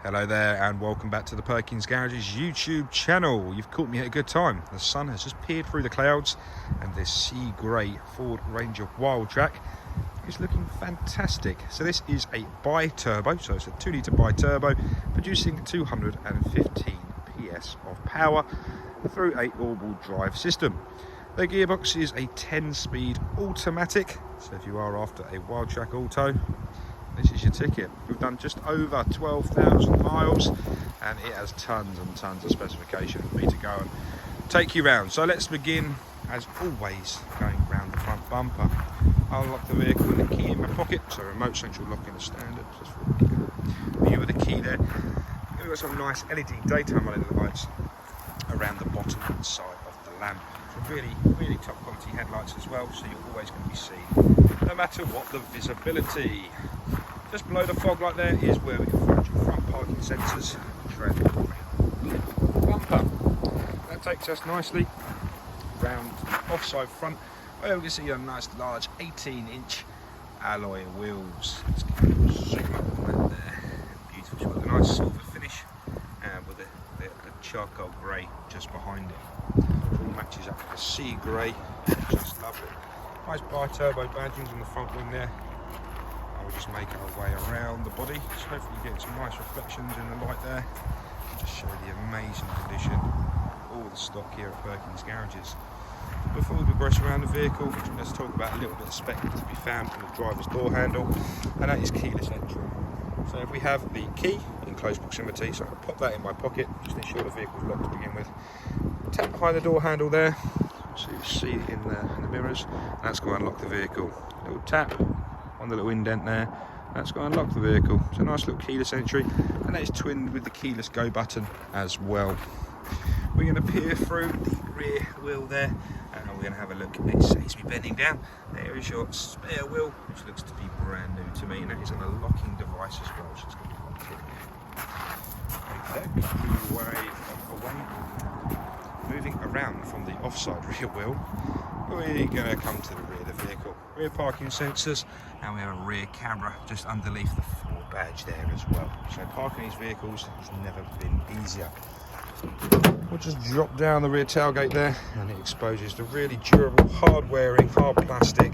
Hello there and welcome back to the Perkins Garage's YouTube channel. You've caught me at a good time. The sun has just peered through the clouds and this sea grey Ford Ranger WILDTRAK is looking fantastic. So this is a bi-turbo, so it's a 2-litre bi-turbo producing 215 PS of power through a all-wheel drive system. The gearbox is a 10-speed automatic, so if you are after a WILDTRAK Auto, this is your ticket. We've done just over 12,000 miles and it has tons and tons of specification for me to go and take you round. So let's begin, as always, going round the front bumper. I'll lock the vehicle with the key in my pocket, so remote central locking is standard. Just for a good view of the key there. We've got some nice LED daytime running lights around the bottom and side of the lamp. So really top quality headlights as well, so you're always going to be seen, no matter what the visibility. Just below the fog light there is where we can find your front parking sensors, bumper. That takes us nicely round the offside front, where we can see a nice large 18-inch alloy wheels. Let's zoom up on that there. Beautiful. It's got a nice silver finish and with a charcoal grey just behind it. It all matches up with the sea grey. Just lovely. Nice bi-turbo badgings on the front wing there. We'll just make our way around the body, so hopefully you get some nice reflections in the light there. Just show the amazing condition, all the stock here at Perkins Garages. Before we progress around the vehicle, let's talk about a little bit of spec to be found on the driver's door handle, and that is keyless entry. So if we have the key in close proximity, so I can pop that in my pocket, just ensure the vehicle's locked to begin with. Tap behind the door handle there, so you see it in the mirrors, and that's going to unlock the vehicle. A little tap on the little indent there, that's going to unlock the vehicle. It's a nice little keyless entry, and that is twinned with the keyless go button as well. We're going to peer through the rear wheel there, and we're going to have a look. It says me bending down. There is your spare wheel, which looks to be brand new to me, and that is an unlocking device as well, so it's going to be locked in. Okay, away. Moving around from the offside rear wheel, we're going to come to the rear of the vehicle. Rear parking sensors, and we have a rear camera just underneath the Ford badge there as well. So parking these vehicles has never been easier. We'll just drop down the rear tailgate there, and it exposes the really durable, hard-wearing, hard plastic.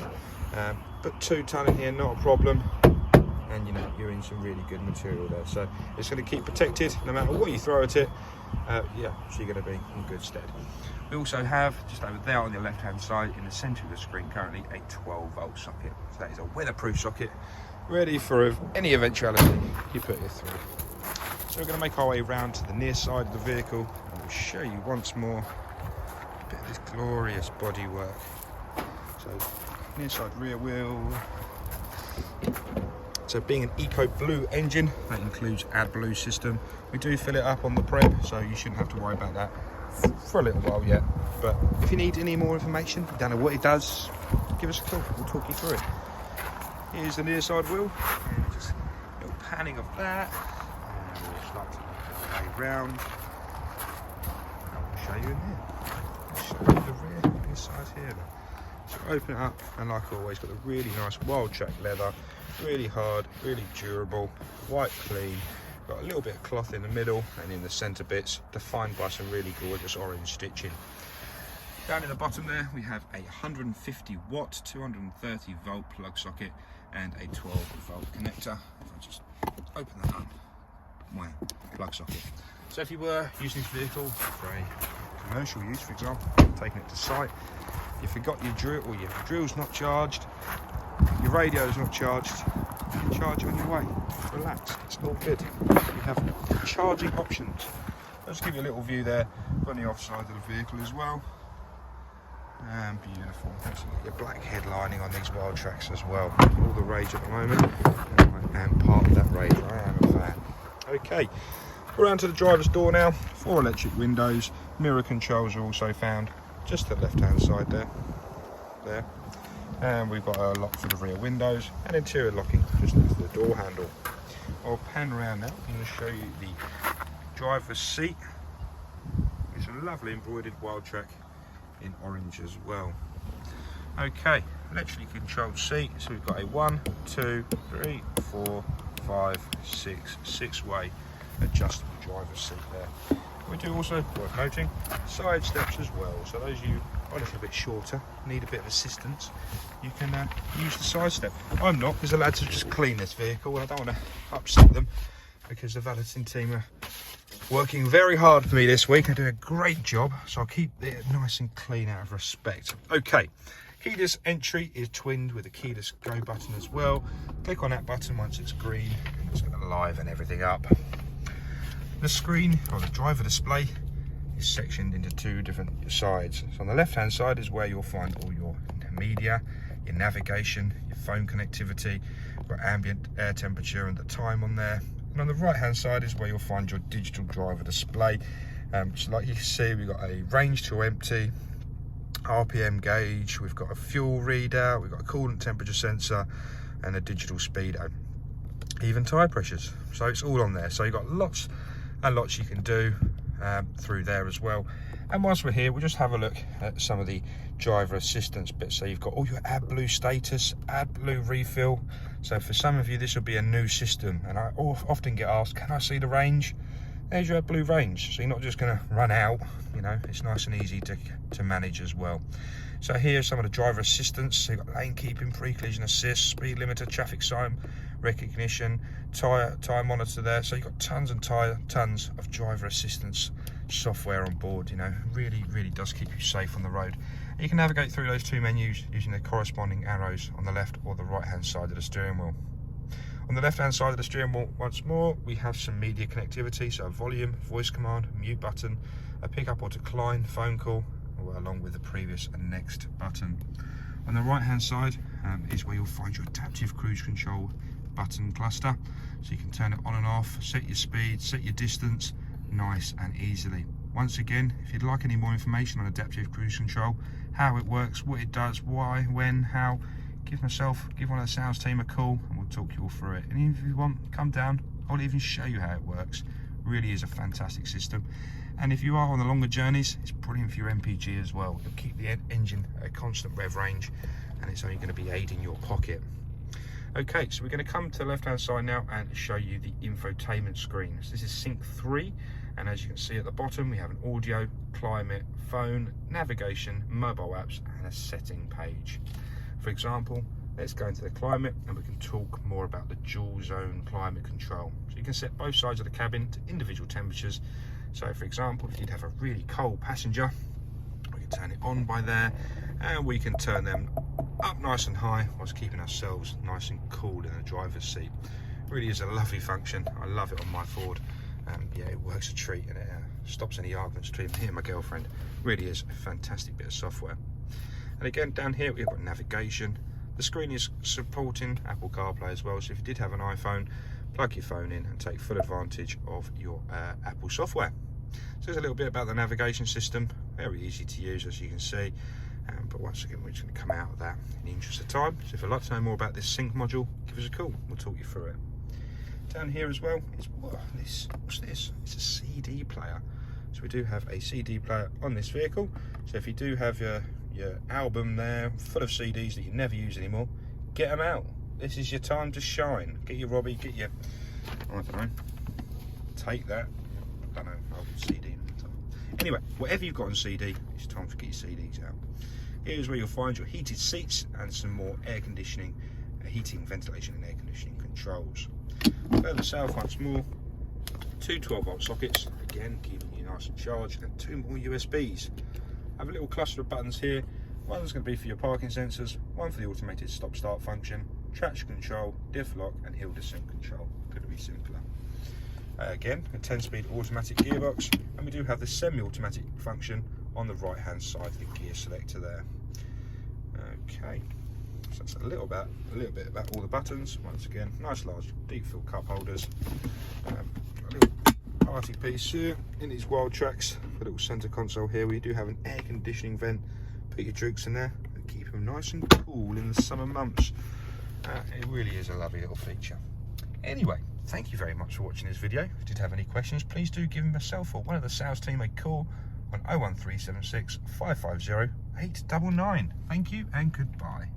But 2 ton in here, not a problem. And you know, you're in some really good material there, so it's going to keep protected no matter what you throw at it. Yeah, so you're going to be in good stead. We also have, just over there on the left hand side in the centre of the screen currently, a 12-volt socket. So that is a weatherproof socket, ready for any eventuality you put it through. So we're going to make our way around to the near side of the vehicle, and we'll show you once more a bit of this glorious bodywork. So near side rear wheel. So being an Eco Blue engine, that includes AdBlue system. We do fill it up on the prep, so you shouldn't have to worry about that for a little while yet. But if you need any more information, you don't know what it does, give us a call, we'll talk you through it. Here's the near side wheel, and just a little panning of that, and we'll start to make our way round. I'll show you in here. I'll show you the rear side here. So open it up, and like always, got a really nice WILDTRAK leather, really hard, really durable, white clean. Got a little bit of cloth in the middle and in the centre bits, defined by some really gorgeous orange stitching. Down in the bottom there, we have a 150 watt, 230 volt plug socket and a 12 volt connector. If I just open that up, my plug socket. So if you were using this vehicle for a commercial use, for example, taking it to site, you forgot your drill, or your drill's not charged, your radio's not charged, you can charge on your way. Relax, it's all good. You have charging options. I'll just give you a little view there on the offside of the vehicle as well. And beautiful. Absolutely, your black headlining on these WILDTRAKs as well. All the rage at the moment, and I am part of that rage. I am a fan. Okay, we're around to the driver's door now. 4 electric windows. Mirror controls are also found just to the left-hand side there. And we've got a lock for the rear windows and interior locking just next to the door handle. I'll pan around now. I'm going to show you the driver's seat. It's a lovely embroidered WILDTRAK in orange as well. Okay, electrically controlled seat. So we've got a 1, 2, 3, 4, 5, 6 way adjustable driver's seat there. We do also, worth noting, side steps as well. So those of you are a little bit shorter, need a bit of assistance, you can use the side step. I'm not, because the lads have just cleaned this vehicle and I don't want to upset them, because the valeting team are working very hard for me this week. They're doing a great job, so I'll keep it nice and clean out of respect. Okay, keyless entry is twinned with a keyless go button as well. Click on that button once it's green, and it's going to liven everything up. The screen, or the driver display, is sectioned into two different sides. So on the left hand side is where you'll find all your media, your navigation, your phone connectivity, your ambient air temperature and the time on there. And on the right hand side is where you'll find your digital driver display. So like you can see, we've got a range to empty, RPM gauge, we've got a fuel readout, we've got a coolant temperature sensor and a digital speedo, even tyre pressures. So it's all on there. So you've got lots and lots you can do through there as well. And whilst we're here, we'll just have a look at some of the driver assistance bits. So you've got all your AdBlue status, AdBlue refill. So for some of you, this will be a new system, and I often get asked, can I see the range? There's your AdBlue range. So you're not just going to run out, you know, it's nice and easy to manage as well. So here's some of the driver assistance. So you've got lane keeping, pre-collision assist, speed limiter, traffic sign recognition, tyre monitor there. So you've got tons of driver assistance software on board. You know, really does keep you safe on the road. And you can navigate through those two menus using the corresponding arrows on the left or the right hand side of the steering wheel. On the left hand side of the steering wheel, once more, we have some media connectivity, so volume, voice command, mute button, a pick up or decline phone call, along with the previous and next button. On the right hand side is where you'll find your adaptive cruise control button cluster, so you can turn it on and off, set your speed, set your distance, nice and easily. Once again, if you'd like any more information on adaptive cruise control, how it works, what it does, why, when, how, give one of the sales team a call and we'll talk you all through it. And if you want, come down, I'll even show you how it works. Really is a fantastic system. And if you are on the longer journeys, it's brilliant for your MPG as well. It'll keep the engine at a constant rev range, and it's only going to be aiding your pocket. Okay, so we're going to come to the left hand side now and show you the infotainment screen. So this is Sync 3, and as you can see at the bottom, we have an audio, climate, phone, navigation, mobile apps, and a setting page. For example, let's go into the climate and we can talk more about the dual zone climate control. So you can set both sides of the cabin to individual temperatures. So for example, if you'd have a really cold passenger, we can turn it on by there, and we can turn them up nice and high whilst keeping ourselves nice and cool in the driver's seat. Really is a lovely function. I love it on my Ford. Yeah, it works a treat, and it stops any arguments between me and my girlfriend. Really is a fantastic bit of software. And again, down here we've got navigation. The screen is supporting Apple CarPlay as well, so if you did have an iPhone, plug your phone in and take full advantage of your Apple software. So there's a little bit about the navigation system, very easy to use as you can see, but once again we're just going to come out of that in the interest of time. So if you'd like to know more about this sync module, give us a call, we'll talk you through it. Down here as well is what's this? It's a CD player. So we do have a CD player on this vehicle, so if you do have your album there full of CDs that you never use anymore, get them out. This is your time to shine. Get your Robbie, get your, I don't know, take that, I don't know, old CD. Anyway, whatever you've got on CD, it's time to get your CDs out. Here's where you'll find your heated seats and some more air conditioning, heating, ventilation and air conditioning controls. Further south once more, two 12-volt sockets, again keeping you nice and charged, and two more USBs. Have a little cluster of buttons here. One's going to be for your parking sensors, one for the automated stop-start function, traction control, diff lock and hill descent control. Couldn't be simpler. Again, a 10-speed automatic gearbox, and we do have the semi-automatic function on the right-hand side of the gear selector there. Okay, so that's a little bit about all the buttons. Once again, nice large deep fill cup holders. A little party piece here in these WILDTRACKs. A little centre console here. We do have an air conditioning vent. Put your drinks in there and keep them nice and cool in the summer months. It really is a lovely little feature. Anyway, thank you very much for watching this video. If you did have any questions, please do give myself or one of the sales team a call on 01376 550 899. Thank you and goodbye.